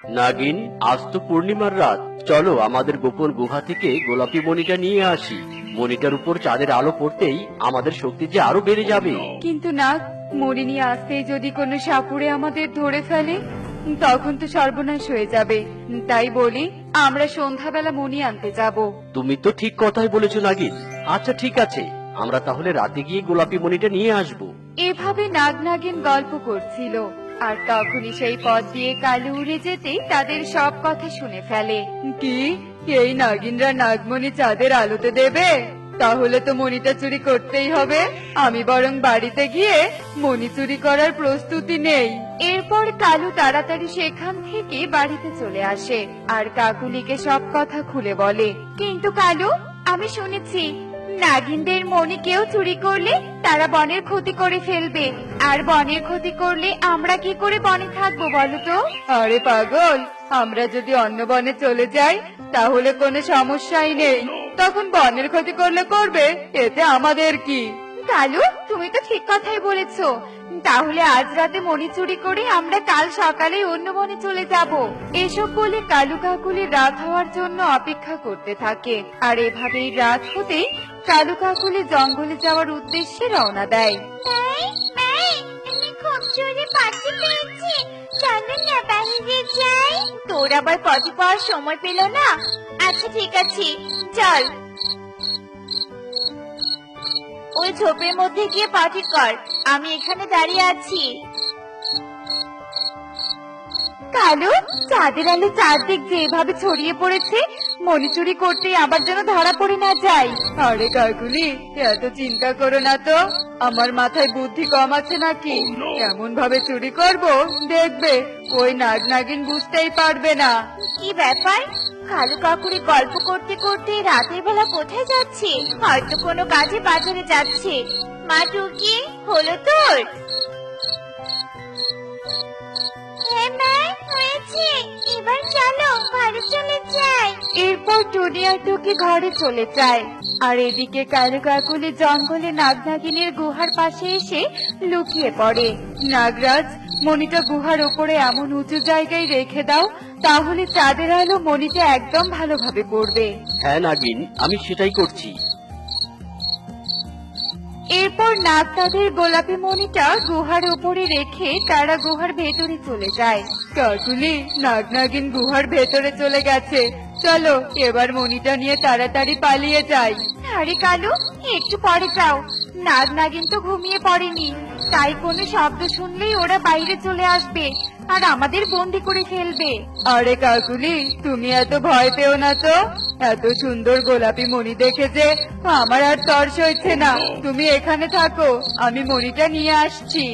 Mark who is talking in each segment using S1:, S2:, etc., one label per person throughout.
S1: নাগিন, আজ তো পূর্ণিমার রাত, চলো আমাদের গোপন গুহা থেকে গোলাপি মণিটা নিয়ে আসি। মণিটার উপর চাঁদের আলো পড়তেই আমাদের শক্তি যে আরো বেড়ে যাবে।
S2: কিন্তু নাগ, মণি নিয়ে আসতেই যদি কোনো সাপুড়ে আমাদের ধরে ফেলে, তখন তো সর্বনাশ হয়ে যাবে। তাই বলি আমরা সন্ধ্যাবেলা মণি আনতে যাব।
S1: তুমি তো ঠিক কথাই বলেছো নাগিন। আচ্ছা ঠিক আছে, আমরা তাহলে রাতে গিয়ে গোলাপি মণিটা নিয়ে আসবো।
S2: এভাবে নাগ নাগিন গল্প করছিল, আর তখনই সেই পথ দিয়ে কালু উড়ে যেতেই তাদের সব কথা শুনে ফেলে। কি, এই নাগিনরা নাগমণি চাঁদের আলোতে দেবে? তাহলে তো মণিটা চুরি করতেই হবে। আমি বরং বাড়িতে গিয়ে মণি চুরি করার প্রস্তুতি নেই। এরপর কালু তাড়াতাড়ি সেখান থেকে বাড়িতে চলে আসে আর কাকুলিকে সব কথা খুলে বলে। কিন্তু কালু, আমি শুনেছি নাগিনদের মণি কেউ চুরি করলে তারা বনের ক্ষতি করে ফেলবে, আর বনের ক্ষতি করলে আমরা কি করে বনে থাকবো বলো তো? আরে পাগল, আমরা যদি অন্য বনে চলে যাই তাহলে কোনো সমস্যাই নেই। তখন বনের ক্ষতি করলে করবে, এতে আমাদের কি? কালু, তুমি তো ঠিক কথাই বলেছো। তাহলে আজ রাতে মণি চুরি করে আমরা কাল সকালে অন্য বনে চলে যাব। এসব বলে কালু কাকুলির রাত হওয়ার জন্য অপেক্ষা করতে থাকে, আর এভাবেই রাত হতেই কালু কাকুলি জঙ্গলে যাওয়ার উদ্দেশ্যে রওনা দেয়। তোর আবার পটি পাওয়ার সময় পেল না? আচ্ছা ঠিক আছে, চল। ওই ঝোপের মধ্যে গিয়ে পাটি কর, আমি এখানে দাঁড়িয়ে আছি। কালু, চাঁদের আলো চারদিক যেভাবে ছড়িয়ে পড়েছে, মণি চুরি করতে আবার যেন ধরা পড়ে না যায়। আরে কাকুলি, এত চিন্তা করো না তো। আমার মাথায় বুদ্ধি কম আছে নাকি? এমন ভাবে চুরি করব, দেখবে ওই নাগ নাগিন বুঝতেই পারবে না। কি ব্যাপার? কালু কাকুরি গল্প করতে করতে রাতের বেলা কোথায় যাচ্ছে? হয়তো কোনো কাজে বাজারে যাচ্ছে। মা টুকি, হলো তোর? এবার চলো ঘরে চলে যাই। এরপর টুনি আর টুকি ঘরে চলে যায়, আর এদিকে কালু কাকুলি জঙ্গলে নাগনাগিনের গুহার পাশে এসে লুকিয়ে পড়ে। নাগরাজ, মণিটা গুহার উপরে এমন উঁচু জায়গায় রেখে দাও, তাহলে চাঁদের আলো মণিটা একদম ভালোভাবে পড়বে।
S1: হ্যাঁ নাগিন, আমি সেটাই করছি।
S2: এরপর নাগ তাদের গোলাপি মণিটা গুহার উপরে রেখে তারা গুহার ভেতরে চলে যায়। কাকুলি, নাগ নাগিন গুহার ভেতরে চলে গেছে, চলো এবার মণিটা নিয়ে তাড়াতাড়ি পালিয়ে যাই। আরে কালু, একটু পরে যাও, নাগ নাগিন তো ঘুমিয়ে পড়েনি, তাই কোনো শব্দ শুনলেই ওরা বাইরে চলে আসবে আর আমাদের বন্দি করে ফেলবে। আরে কাকুলি, তুমি এত ভয় পেও না তো। এত সুন্দর গোলাপি মণি দেখে যে আমার আর তর সইছে না। তুমি এখানে থাকো, আমি মণিটা নিয়ে আসছি।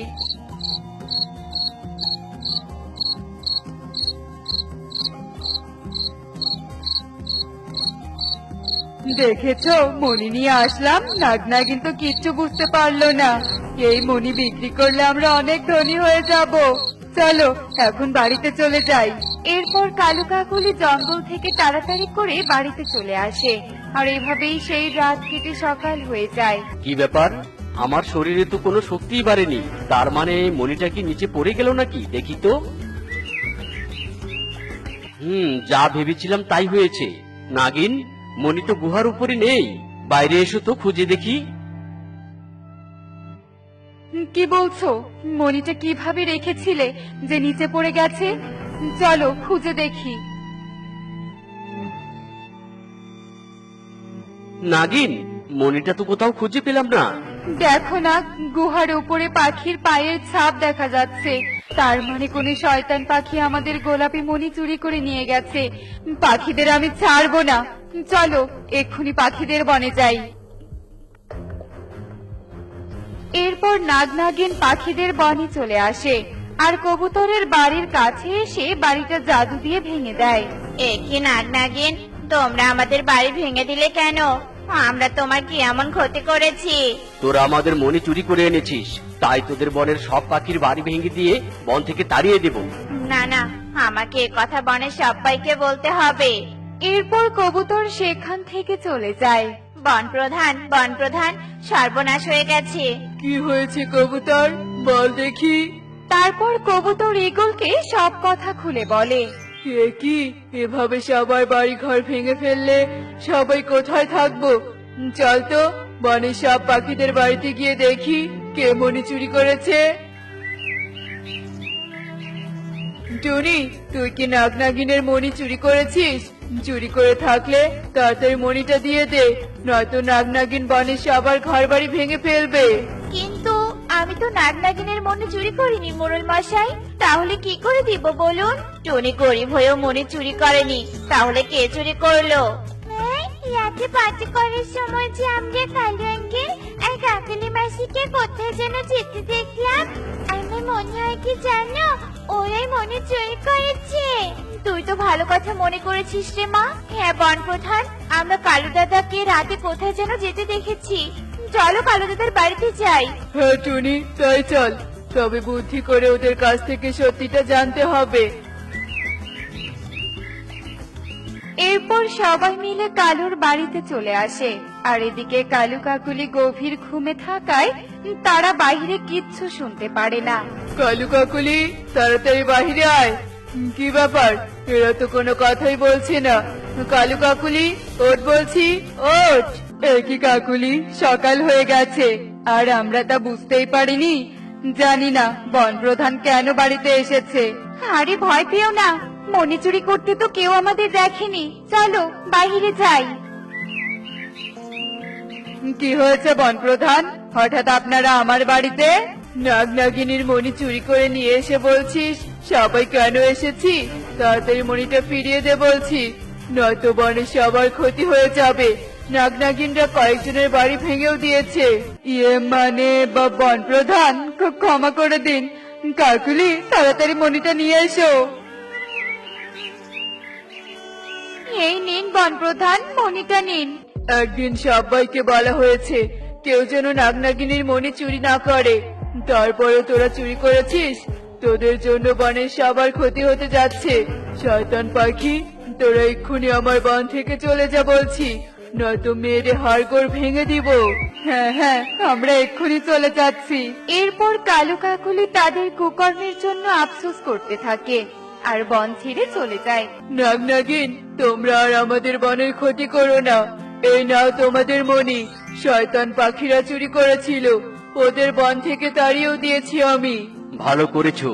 S2: দেখেছো, মণি নিয়ে আসলাম, নাগনা কিন্তু কিচ্ছু বুঝতে পারলো না। এই মণি বিক্রি করলে আমরা অনেক ধনী হয়ে যাব। চলো এখন বাড়িতে চলে যাই। এরপর কালু কাকুলি জঙ্গল থেকে তাড়াতাড়ি করে বাড়িতে চলে আসে, আর এভাবেই সেই রাত কেটে সকাল হয়ে যায়।
S1: কি ব্যাপার, আমার শরীরে তো কোনো শক্তিই বাড়েনি, তার মানে মণিটা কি নিচে পড়ে গেল নাকি? দেখি তো। যা ভেবেছিলাম তাই হয়েছে। নাগিন, মণি তো গুহার উপরে নেই, বাইরে এসো তো খুঁজে দেখি।
S2: কি বলছো? মণিটা কিভাবে রেখেছিলে যে নিচে পড়ে গেছে? চলো খুঁজে দেখি।
S1: নাগিন, মণিটা তো কোথাও খুঁজে পেলাম না।
S2: দেখো না, গুহার উপরে পাখির পায়ের ছাপ দেখা যাচ্ছে। তার মানে কোন শয়তান পাখি আমাদের গোলাপি মণি চুরি করে নিয়ে গেছে। পাখিদের আমি ছাড়বো না, চলো এক্ষুনি পাখিদের বনে যাই। এরপর নাগ নাগিন পাখিদের বনে চলে আসে, আর কবুতরের বাড়ির কাছে এসে বাড়িটা জাদু দিয়ে ভেঙে দেয়।
S3: একি নাগ নাগিন, তোমরা আমাদের বাড়ি ভেঙে দিলে কেন? আমরা তোমার কি এমন ক্ষতি করেছি?
S1: তোরা আমাদের মণি চুরি করে এনেছিস, তাই তোদের বনের সব পাখির বাড়ি ভেঙে দিয়ে বন থেকে তাড়িয়ে দেব।
S3: না না, আমাকে এ কথা বনের সবাইকে বলতে হবে।
S2: এরপর কবুতর সেখান থেকে চলে যায়।
S3: বন প্রধান, সর্বনাশ হয়ে গেছে।
S2: কি হয়েছে কবুতর, বল দেখি। তারপর কবুতর ঈগলকে সব কথা খুলে বলে। এ কি, এভাবে সবার বাড়ি ঘর ভেঙে ফেললে সবাই কোথায় থাকবো? চল তো বনের সব পাখিদের বাড়িতে গিয়ে দেখি কে মনি চুরি করেছে। টুনি, তুই কি নাগনাগিনের মনি চুরি করেছিস? চুরি করে থাকলে তাড়াতাড়ি মনিটা দিয়ে দে, নয়তো নাগনাগিন বনের সবার ঘর বাড়ি ভেঙে ফেলবে।
S3: কিন্তু আমি তো নাগনাগিনের মনে চুরি করিনি মোড়ল মশাই, তাহলে কি করে দিব বলুন? টনি গরিব হয়েও মনে চুরি করেনি, তাহলে কে চুরি করলো? রাতে পার্টি করার সময় যে আমরা কালু আঙ্কেল আর কাকলি মাসিকে কোথায় যেন যেতে দেখলাম, আমার মনে হয় কি জানো, ওরাই মনে চুরি করেছে। তুই তো ভালো কথা মনে করেছিস রে মা। হ্যাঁ বন প্রধান, আমরা কালু দাদাকে রাতে কোথায় যেন যেতে দেখেছি। চলো কালু দাদার বাড়িতে যাই।
S2: হ্যাঁ টুনি, তাই চল, তবে বুদ্ধি করে ওদের কাছ থেকে সত্যিটা জানতে হবে। এরপর সবাই মিলে কালুর বাড়িতে চলে আসে, আর এদিকে কালু কাকুলি গভীর ঘুমে থাকায় তারা বাইরে কিচ্ছু শুনতে পারে না। কালু কাকুলি, তাড়াতাড়ি বাইরে আয়। কি ব্যাপার, এরা তো কোনো কথাই বলছে না। কালু কাকুলি, ওঠ বলছি, ওঠ। কি কাকুলি, সকাল হয়ে গেছে আর আমরা তা বুঝতেই পারিনি। জানি না বন প্রধান কেন বাড়িতে এসেছে।
S3: আরে ভয় পেও না, মনে চুরি করতে তো কেউ আমাদের দেখেনি, চলো বাইরে যাই।
S2: কি হয়েছে বন প্রধান, হঠাৎ আপনারা আমার বাড়িতে? নাগনাগিনীর মণি চুরি করে নিয়ে এসে বলছিস সবাই কেন এসেছি? তাড়াতাড়ি মণিটা ফিরিয়ে দে বলছি, নয়তো বনের সবার ক্ষতি হয়ে যাবে। নাগনাগিনরা কয়েকজনের বাড়ি ভেঙেও দিয়েছে। মানে বন প্রধান, ক্ষমা করে দিন। কাকুলি, তাড়াতাড়ি মণিটা নিয়ে এসো।
S3: এই নিন বন প্রধান, মণিটা নিন।
S2: একদিন সবাইকে বলা হয়েছে কেউ যেন নাগনাগিনীর মণি চুরি না করে, তারপরে তোরা চুরি করেছিস। তোদের জন্য বনের সবার ক্ষতি হতে যাচ্ছে। শয়তান পাখি, তোরা এক্ষুনি আমার বন থেকে চলে যা বলছি, নয়তো মেয়েরে হাড়গোড় ভেঙে দিব। হ্যাঁ হ্যাঁ, আমরা এক্ষুনি চলে যাচ্ছি।
S3: এরপর কালু কাকুলি তাদের কুকর্মের জন্য আফসোস করতে থাকে আর বন ছেড়ে চলে যায়।
S2: নাগনাগিন, তোমরা আর আমাদের বনের ক্ষতি করো না। এই নাও তোমাদের মণি। শয়তান পাখিরা চুরি করেছিল, ওদের বন থেকে তাড়িয়েও দিয়েছি আমি।
S1: ভালো করেছো,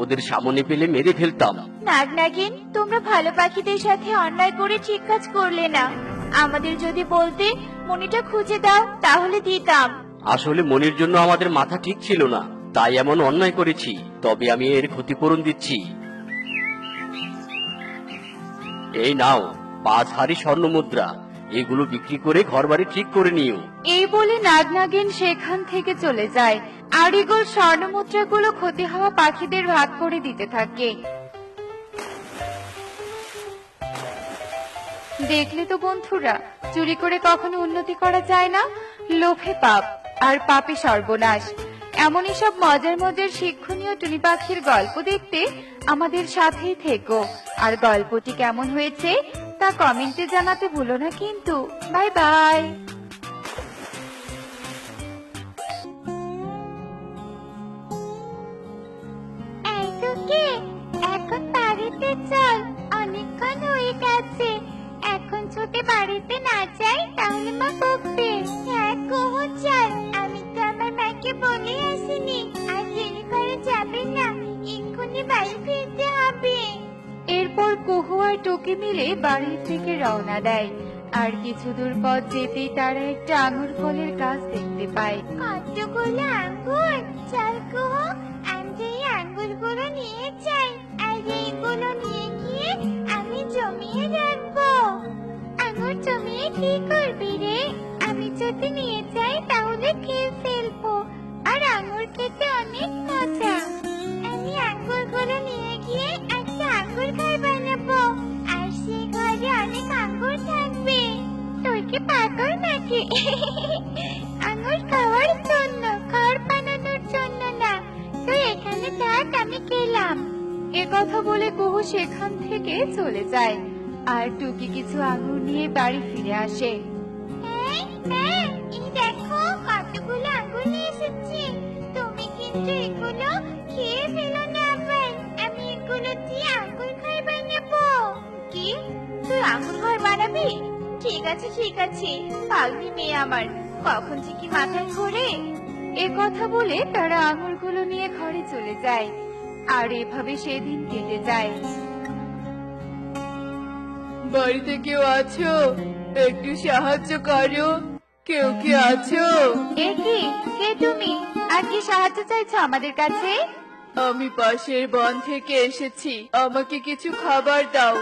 S1: ওদের সামনে পেলে মেরে ফেলতাম।
S3: নাগনাগিন, তোমরা ভালো পাখিদের সাথে অন্যায় করে ঠিক কাজ করলে না। আমাদের যদি বলতে মণিটা খুঁজে দাও তাহলে দিতাম।
S1: আসলে মনির জন্য আমাদের মাথা ঠিক ছিল না, তাই এমন অন্যায় করেছি। তবে আমি এর ক্ষতিপূরণ দিচ্ছি। এই নাও 5 হাড়ি স্বর্ণ মুদ্রা, এগুলো বিক্রি করে ঘরবাড়ি ঠিক করে নিও।
S2: এই বলে নাগনাগিন সেখান থেকে চলে যায়, আর এগুলো স্বর্ণ মুদ্রাগুলো ক্ষতি হওয়া পাখিদের ভাগ করে দিতে থাকে। দেখলে তো বন্ধুরা, চুরি করে কখনো উন্নতি করা যায় না। লোভে পাপ আর পাপে সর্বনাশ। এমনই সব মজার মজার শিক্ষণীয় টুনি পাখির গল্প দেখতে আমাদের সাথেই থেকো। আর গল্পটি কেমন হয়েছে তা কমেন্টে জানাতে ভুলো না কিন্তু। Bye bye.
S3: এই তোকে এখন বাড়িতে চল, অনেকক্ষণ হয়ে গেছে। এখন যদি বাড়িতে না যাই তাহলে মা বকবে। হ্যাঁ কুহু, চল, আমি তো আমার মাকে বলে আসিনি। আর দেরি করা যাবে না, এক্ষুনি বাড়ি ফিরতে হবে।
S2: এরপর কুহু আর টুকি মিলে বাড়ি থেকে রওনা দেয়। আর কিছু দূর পথ যেতেই তারা একটা আঙুর ফলের গাছ দেখতে পায়।
S3: কতগুলো আঙ্গুর! চল কুহু, আমরা এই আঙ্গুরগুলো নিয়ে যাই, আর এইগুলো নিয়ে গিয়ে আমি জমিয়ে রাখবো। আঙ্গুর জমিয়ে কি করবি রে? আমি যদি নিয়ে যাই তাহলে খেয়ে ফেলবো, আর আঙ্গুর খেতে অনেক মজা। আমি আঙ্গুরগুলো নিয়ে গিয়ে একটা আঙ্গুর ঘর বানাবো, আর সেই ঘরে অনেক আঙ্গুর থাকবে। তুই কি পাগল নাকি? আঙ্গুর খাওয়ার জন্য, ঘর বানানোর জন্য না। তুই এখানে থাক, আমি গেলাম।
S2: কথা বলে কুহু সেখান থেকে চলে যায়, আর টুকি কিছু আঙুর নিয়ে বাড়ি ফিরে আসে।
S3: এই দেখো কতগুলো আঙ্গুর নিয়ে এসেছি। তুমি কিন্তু এগুলো খেয়ে ফেলো না আবার। আমি এগুলো দিয়ে আঙ্গুর খাই বানাবো। টুকি, তুই আঙুর ঘর বানাবি? ঠিক আছে ঠিক আছে, পাগলি মেয়ে আমার, কখন যে কি মাথায় ঘোরে।
S2: এ কথা বলে তারা আঙুরগুলো নিয়ে ঘরে চলে যায়। আর এভাবে সেদিন কেটে যায়।
S4: বাড়িতে কেউ আছো? একটু সাহায্য করো, কেউ কি আছো?
S2: এ কি, কে তুমি? আর কি সাহায্য চাইছো আমাদের কাছে?
S4: আমি পাশের বন থেকে এসেছি, আমাকে কিছু খাবার দাও।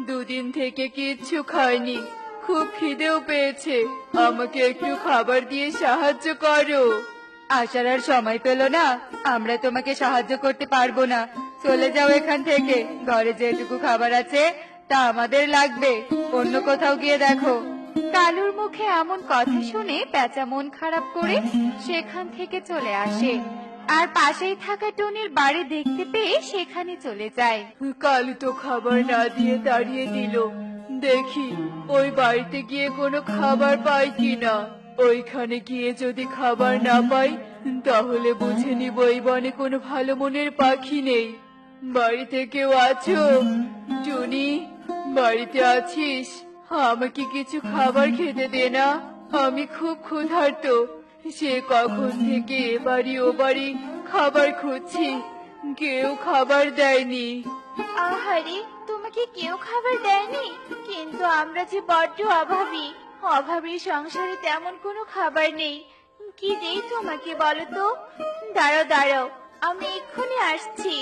S4: দুদিন থেকে কিচ্ছু খাইনি, খুব খিদেও পেয়েছে, আমাকে একটু খাবার দিয়ে সাহায্য করো।
S2: আসার আর সময় পেল না, আমরা তোমাকে সাহায্য করতে পারবো না। চলে যাও এখান থেকে। ঘরে যেটুকু খাবার আছে তা আমাদের লাগবে, অন্য কোথাও গিয়ে দেখো। কালুর মুখে এমন কথা শুনে পেঁচা মন খারাপ করে সেখান থেকে চলে আসে। আর পাশেই থাকা টুনির বাড়ি দেখতে পেয়ে সেখানে চলে যায়।
S4: কালু তো খাবার না দিয়ে তাড়িয়ে দিল, দেখি ওই বাড়িতে গিয়ে কোনো খাবার পাই কিনা। ওইখানে গিয়ে যদি খাবার না পাই তাহলে বুঝে নিব এই বনে কোনো ভালো মনের পাখি নেই। বাড়িতে কেউ আছো? টুনি, বাড়িতে আছিস? আমাকে কিছু খাবার খেতে দে না, আমি খুব ক্ষুধার্ত। সে কখন থেকে এ বাড়ি ও বাড়ি খাবার খুঁজছি, কেউ খাবার দেয়নি।
S3: আহারে, তোমাকে কেউ খাবার দেয়নি? কিন্তু আমরা যে বড্ড অভাবী, অভাবী সংসারে তেমন কোনো খাবার নেই। কি দেই তোমাকে বলো তো? দাঁড়াও দাঁড়াও, আমি এক্ষুনি আসছি।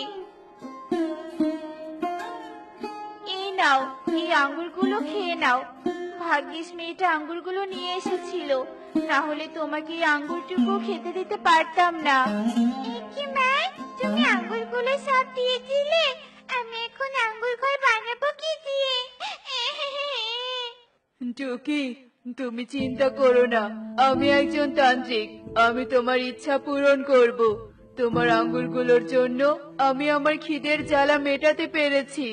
S3: এই নাও, এই আঙ্গুরগুলো খেয়ে নাও। ভাগ্যিস মেয়েটা আঙ্গুরগুলো নিয়ে এসেছিল, না হলে তোমাকে এই আঙ্গুরটুকু খেতে দিতে পারতাম না। কি মা, তুমি আঙ্গুরগুলো সব দিয়ে দিলে? আমি এখন আঙ্গুর ঘর বানাবো কি দিয়ে?
S4: টুকি, তুমি চিন্তা করো না, আমি একজন তান্ত্রিক, আমি তোমার ইচ্ছা পূরণ করব। তোমার আঙ্গুরগুলোর জন্য আমি আমার খিদের জ্বালা মেটাতে পেরেছি।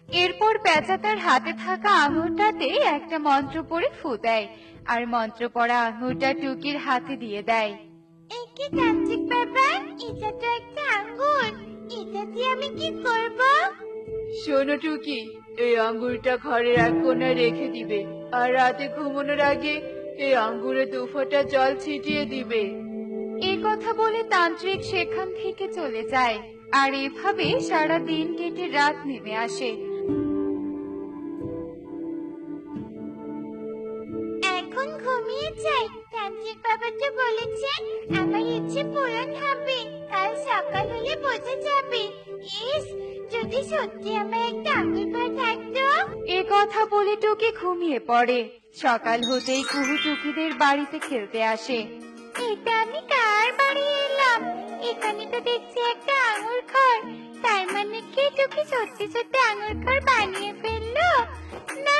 S2: এরপর পেঁচা তার হাতে থাকা আঙুরটাতে একটা মন্ত্র পড়ে ফু দেয়, আর মন্ত্র পড়া আঙুরটা টুকির হাতে দিয়ে দেয়।
S3: একে তান্ত্রিক বাবা, এটা তো একটা আঙ্গুর, এটা দিয়ে আমি কি করব?
S4: শোনো টুকি, এই আঙ্গুরটা ঘরের এক কোণায় রেখে দিবে, আর রাতে ঘুমানোর আগে এই আঙ্গুরে 2 ফোঁটা জল ছিটিয়ে দিবে।
S2: এই কথা বলে তান্ত্রিক সেখান থেকে চলে যায়। আর এভাবে সারা দিন কেটে রাত নেমে আসে।
S3: এখন ঘুমিয়ে যাই। তান্ত্রিক বাবা তো বলেছে আমার ইচ্ছে পূরণ হবে, কাল সকাল হলে বোঝা যাবে। ইস, যদি সত্যি আমার একটা আঙ্গুর ঘর থাকতো।
S2: এ কথা বলে টুকি ঘুমিয়ে পড়ে। সকাল হতেই কুহু টুকিদের বাড়িতে খেলতে আসে।
S3: এটা আমি কার বাড়ি এলাম? এখানে তো দেখছি একটা আঙ্গুর ঘর, তার মানে কি টুকি সত্যি সত্যি আঙ্গুর ঘর বানিয়ে ফেললো? না,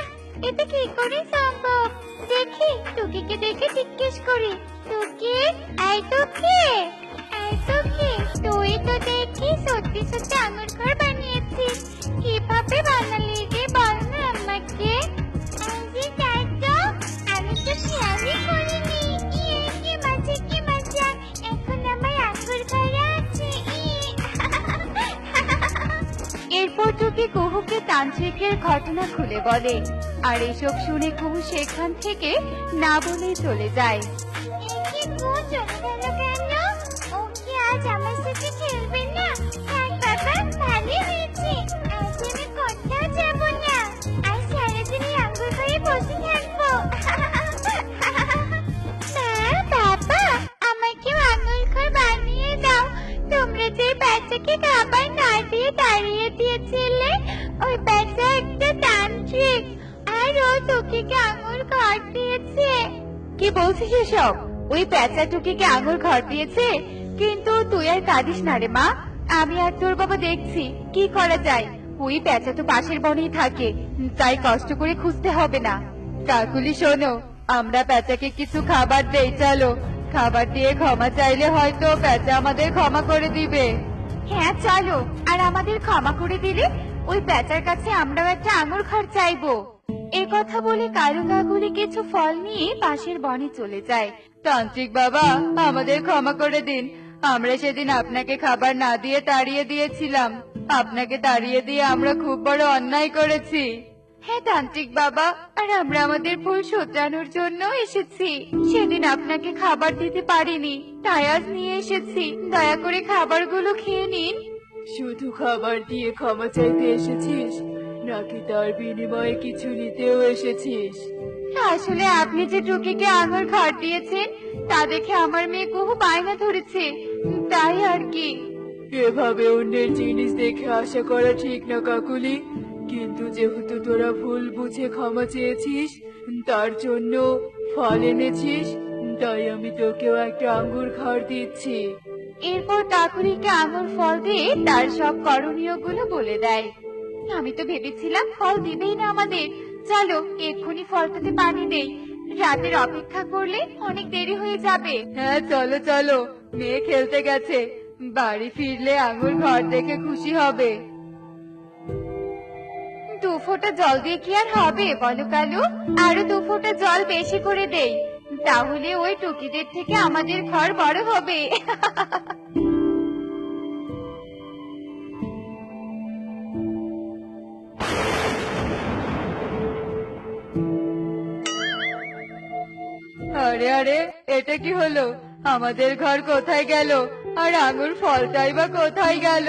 S3: এটা কি করে সম্ভব? দেখি, টুকিকে দেখে জিজ্ঞেস করি। টুকি, এই টুকি, এই টুকি, তুই তো দেখি সত্যি সত্যি আঙ্গুর ঘর বানিয়েছিস, কিভাবে বানালি রে বল না আমাকে? আরে দাদা, আমি তো খেয়ালই করিনি। কি মজা কি মজা, এখন আমার আঙ্গুর ঘরে আছে।
S2: এরপর টুকি কুহুকে তান্ত্রিকের ঘটনা খুলে বলে। আর এসব শুনে কুহু সেখান থেকে না বলেই চলে যায়।
S3: কি গো, চলে গেল কেন? ও কি আজ আমার সাথে খেলবে না? থাক বাবা, ভালোই হয়েছে, আজ আমি কোথাও যাব না, আজ সারাদিন এই আঙ্গুর ঘরে বসে থাকবো। মা, বাবা, আমাকেও আঙ্গুর ঘর বানিয়ে দাও। তোমরা যে বাচ্চাকে খাবার না দিয়ে তাড়িয়ে দিয়েছিলে, ওই বাচ্চা একটা তান্ত্রিক, আর ও টুকিকে আঙ্গুর ঘর দিয়েছে।
S2: কি বলছিস এসব? ওই পেঁচা টুকিকে আঙুর ঘর দিয়েছে? কিন্তু তুই আর কাঁদিস না রে মা, আমি আর তোর বাবা দেখছি কি করা যায়। ওই পেঁচা তো পাশের বনেই থাকে, তাই কষ্ট করে খুঁজতে হবে না। কাকুলি শোনো, আমরা পেঁচাকে কিছু খাবার দেই, চলো। খাবার দিয়ে ক্ষমা চাইলে হয়তো পেঁচা আমাদের ক্ষমা করে দিবে। হ্যাঁ চলো, আর আমাদের ক্ষমা করে দিলে ওই পেঁচার কাছে আমরাও একটা আঙুর ঘর চাইবো। এ কথা বলে কালু কাকুলি কিছু ফল নিয়ে পাশের বনে চলে যায়। তান্ত্রিক বাবা, আমাদের ক্ষমা করে দিন, আমরা সেদিন আপনাকে খাবার না দিয়ে তাড়িয়ে দিয়েছিলাম। আপনাকে তাড়িয়ে দিয়ে আমরা খুব বড় অন্যায় করেছি। হ্যাঁ তান্ত্রিক বাবা, আর আমরা আমাদের ভুল শোধরানোর জন্য এসেছি। সেদিন আপনাকে খাবার দিতে পারিনি, তাই আজ নিয়ে এসেছি। দয়া করে খাবারগুলো খেয়ে নিন।
S4: শুধু খাবার দিয়ে ক্ষমা চাইতে এসেছিস, নাকি তার বিনিময়ে কিছু নিতেও এসেছিস?
S2: আসলে আপনি যে টুকিকে আঙুর ঘাট দিয়েছেন, তা দেখে আমার মেয়ে কুহু বায়না ধরেছে, তাই আর কি।
S4: এভাবে অন্যের জিনিস দেখে আশা করা ঠিক না কাকুলি, কিন্তু যেহেতু তোরা ভুল বুঝে ক্ষমা চেয়েছিস, তার জন্য ফল এনেছিস, তাই আমি তোকেও একটা আঙ্গুর ঘাড় দিচ্ছি।
S2: এরপর কাকুরিকে আঙুর ফল দিয়ে তার সব করণীয় গুলো বলে দেয়। আমি তো ভেবেছিলাম ফল দিবেই না আমাদের। চলো এক্ষুনি ফলটাতে পানি দেই, রাতের অপেক্ষা করলে অনেক দেরি হয়ে যাবে।
S4: হ্যাঁ চলো চলো, মেয়ে খেলতে গেছে, বাড়ি ফিরলে আঙ্গুর ঘর দেখে খুশি হবে।
S2: 2 ফোঁটা জল দিয়ে কি আর হবে বলো কালু? আরো 2 ফোঁটা জল বেশি করে দেই, তাহলে ওই টুকিদের থেকে আমাদের ঘর বড় হবে।
S4: আরে আরে, এটা কি হলো? আমাদের ঘর কোথায় গেল, আর আঙ্গুর ফলটাই বা কোথায় গেল?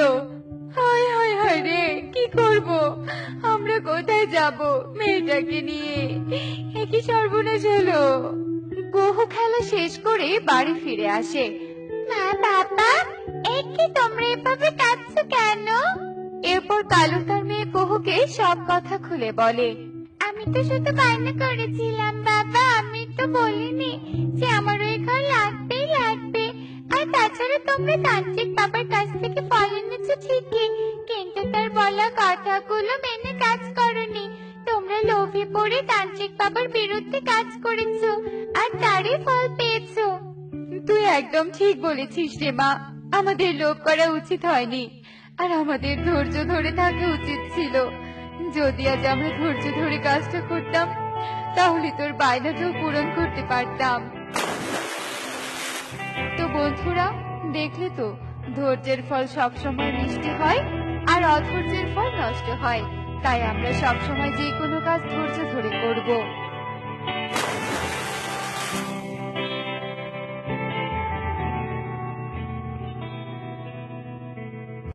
S4: হায় হায় হায় রে, কি করব? আমরা কোথায় যাব মেয়েটাকে নিয়ে? এ কি সর্বনাশ হলো!
S2: কুহু খেলা শেষ করে বাড়ি ফিরে আসে।
S3: মা বাবা, এই কি তোমরা এভাবে কাঁদছো কেন?
S2: এরপর কালু তার মেয়ে কুহুকে সব কথা খুলে বলে।
S3: আমি তো শুধু কান্না করেছিলাম বাবা, আমি তো বলিনি যে আমার ওই ঘর লাগবেই লাগবে। আর তাছাড়া তোমরা তান্ত্রিক বাবার কাছ থেকে ফল এনেছো ঠিকই, কিন্তু তার বলা কথাগুলো মেনে কাজ করনি। তোমরা লোভে পড়ে তান্ত্রিক বাবার বিরুদ্ধে কাজ করেছো, আর তারই ফল পেয়েছো।
S2: তুই একদম ঠিক বলেছিস রে মা, আমাদের লোভ করা উচিত হয়নি, আর আমাদের ধৈর্য ধরে থাকা উচিত ছিল। যদি আজ আমরা ধৈর্য ধরে কাজটা করতাম, তাহলে তোর বায়নাটাও পূরণ করতে পারতাম। তো বন্ধুরা, দেখলে তো, ধৈর্যের ফল সবসময় মিষ্টি হয়, আর অধৈর্যের ফল নষ্ট হয়। তাই আমরা সবসময় যে কোনো কাজ ধৈর্য ধরে করব।